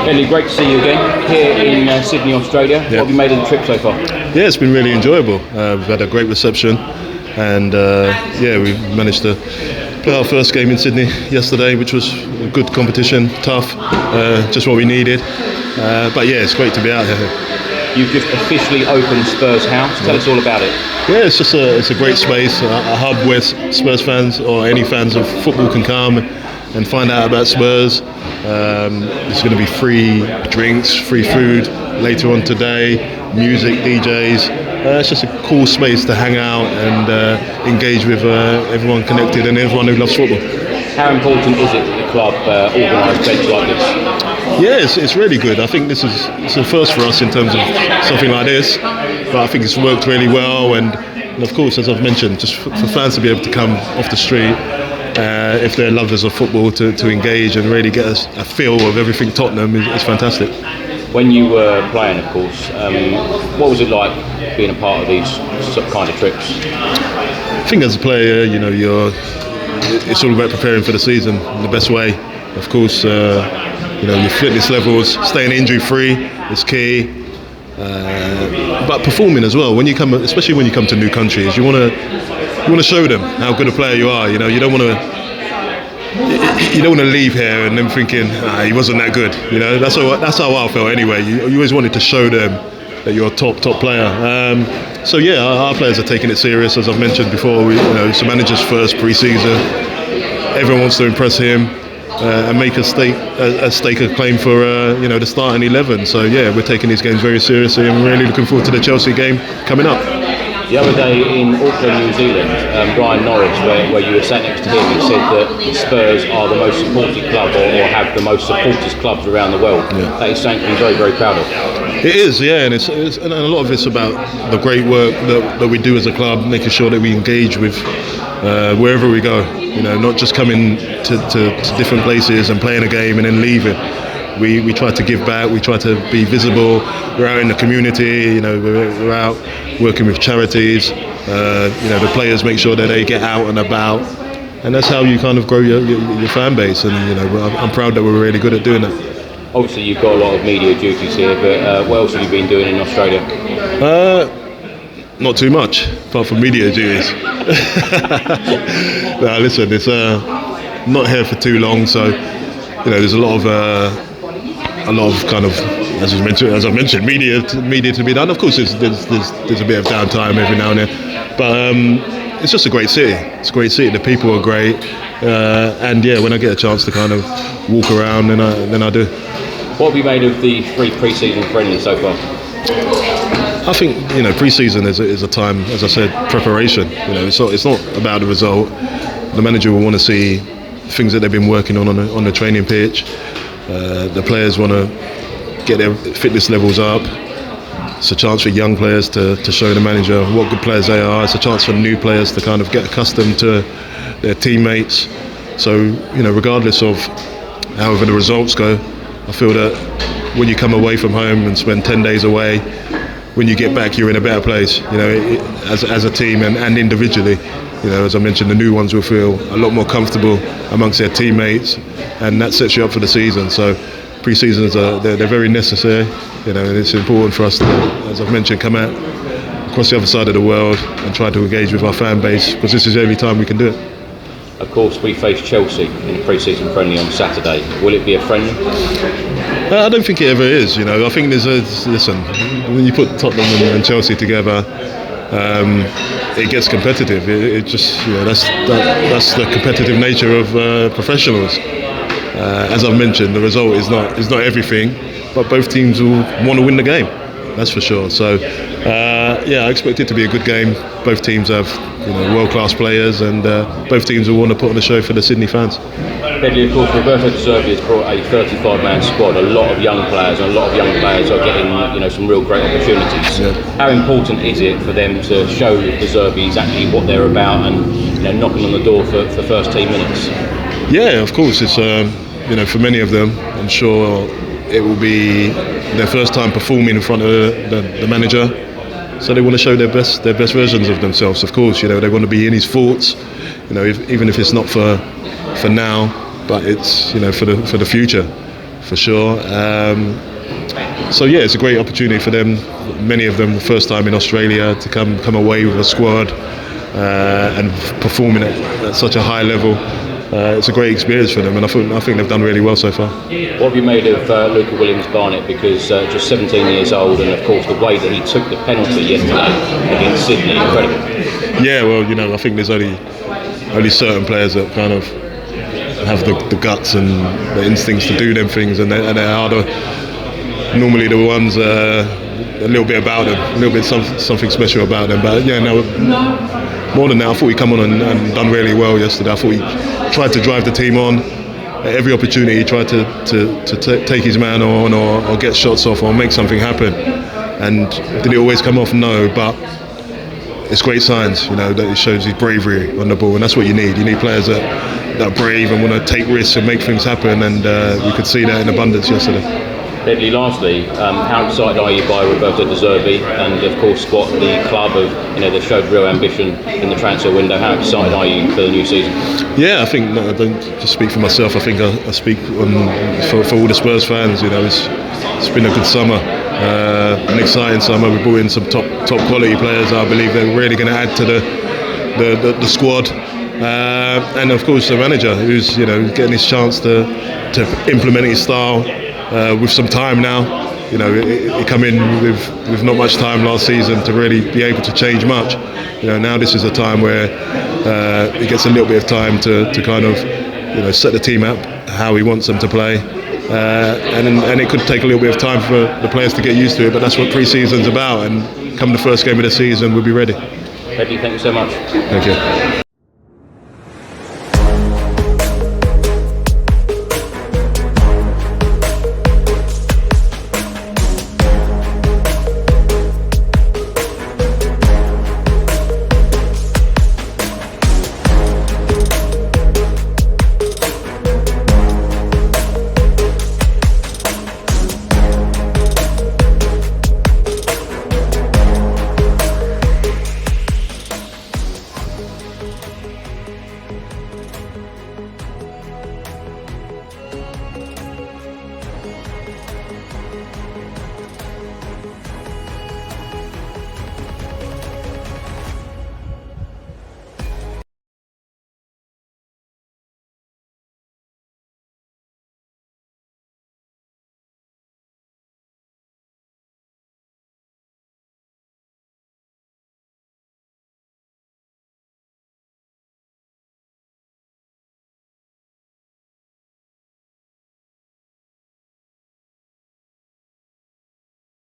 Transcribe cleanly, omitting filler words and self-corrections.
Ledley, great to see you again here in Sydney, Australia. What have you made of the trip so far? Yeah, it's been really enjoyable. We've had a great reception, and we managed to play our first game in Sydney yesterday, which was a good competition, tough, just what we needed. But yeah, it's great to be out here. You've just officially opened Spurs House. Tell us all about it. Yeah, it's a great space, a hub where Spurs fans or any fans of football can come and find out about Spurs. There's going to be free drinks, free food later on today, music, DJs. It's just a cool space to hang out and engage with everyone connected and everyone who loves football. How important is it that the club organise events like this? Yeah, it's really good. I think it's a first for us in terms of something like this, but I think it's worked really well. And of course, as I've mentioned, just for fans to be able to come off the street, if they're lovers of football, to engage and really get a feel of everything Tottenham is fantastic. When you were playing, of course, what was it like being a part of these kind of trips? I think as a player, it's all about preparing for the season in the best way. Of course, your fitness levels, staying injury free is key. But performing as well. Especially when you come to new countries, you want to show them how good a player you are. You don't want to leave here and them thinking he wasn't that good. That's how I felt anyway. You always wanted to show them that you're a top player. Our players are taking it serious, as I've mentioned before. It's the manager's first pre-season. Everyone wants to impress him and make a stake a claim for the starting 11. So yeah, we're taking these games very seriously and we're really looking forward to the Chelsea game coming up. The other day in Auckland, New Zealand, Brian Norris, where you were sat next to him, he said that Spurs are the most supported club or have the most supporters clubs around the world. Yeah. That is something to be very, very proud of. It is, yeah, and and a lot of it's about the great work that we do as a club, making sure that we engage with wherever we go. Not just coming to different places and playing a game and then leaving. We try to give back, we try to be visible, we're out in the community, we're out working with charities, the players make sure that they get out and about, and that's how you kind of grow your fan base, and I'm proud that we're really good at doing that. Obviously you've got a lot of media duties here, but what else have you been doing in Australia? Not too much, apart from media duties. No, listen, it's not here for too long, so there's a lot of kind of, as I mentioned, media to be done. Of course, there's a bit of downtime every now and then, but it's just a great city. It's a great city. The people are great, and yeah, when I get a chance to kind of walk around, then I do. What have you made of the 3 pre-season friendlies so far? I think pre-season is a time, as I said, preparation. It's not about the result. The manager will want to see things that they've been working on the training pitch. The players want to get their fitness levels up. It's a chance for young players to show the manager what good players they are. It's a chance for new players to kind of get accustomed to their teammates. So, regardless of however the results go, I feel that when you come away from home and spend 10 days away, when you get back, you're in a better place, as a team and individually. As I mentioned, the new ones will feel a lot more comfortable amongst their teammates, and that sets you up for the season. So pre-seasons they're very necessary, and it's important for us to, as I've mentioned, come out across the other side of the world and try to engage with our fan base, because this is the only time we can do it. Of course, we face Chelsea in the pre-season friendly on Saturday. Will it be a friendly? I don't think it ever is. I think listen, when you put Tottenham and Chelsea together, it gets competitive. It just, that's the competitive nature of professionals. As I've mentioned, the result is not everything, but both teams will want to win the game. That's for sure. So, I expect it to be a good game. Both teams have world-class players, and both teams will want to put on a show for the Sydney fans. Ledley, of course, Roberto De Zerbi has brought a 35-man squad. A lot of young players, and a lot of young players are getting some real great opportunities. Yeah. How important is it for them to show De Zerbi exactly what they're about and knocking on the door for first team minutes? Yeah, of course. It's for many of them, I'm sure it will be their first time performing in front of the manager. So they want to show their best versions of themselves. Of course, they want to be in his thoughts. Even if it's not for now, but it's for the future. for sure. So yeah, it's a great opportunity for them. Many of them the first time in Australia to come away with a squad and performing at such a high level. It's a great experience for them, and I think they've done really well so far. What have you made of Luca Williams-Barnett? Because just 17 years old, and of course the way that he took the penalty yesterday against Sydney, incredible. Yeah, well, I think there's only certain players that kind of have the guts and the instincts to do them things, and they are normally the ones a little bit about them, a little bit something special about them. But yeah, no, more than that, I thought he come on and done really well yesterday. I thought he tried to drive the team on at every opportunity. He tried to take his man on or get shots off or make something happen. And did it always come off? No, but it's great signs, that it shows his bravery on the ball, and that's what you need. You need players that are brave and want to take risks and make things happen, and we could see that in abundance yesterday. Ledley, lastly, how excited are you by Roberto De Zerbi, and of course what the club have, they've showed real ambition in the transfer window. How excited are you for the new season? Yeah, I think, I don't just speak for myself, I think I speak for all the Spurs fans. It's been a good summer, an exciting summer. We brought in some top quality players. I believe they're really going to add to the squad. And of course the manager, who's getting his chance to implement his style with some time now. He come in with not much time last season to really be able to change much. Now this is a time where he gets a little bit of time to kind of set the team up how he wants them to play. And it could take a little bit of time for the players to get used to it, but that's what pre-season's about, and come the first game of the season we'll be ready. Ledley, thank you so much. Thank you.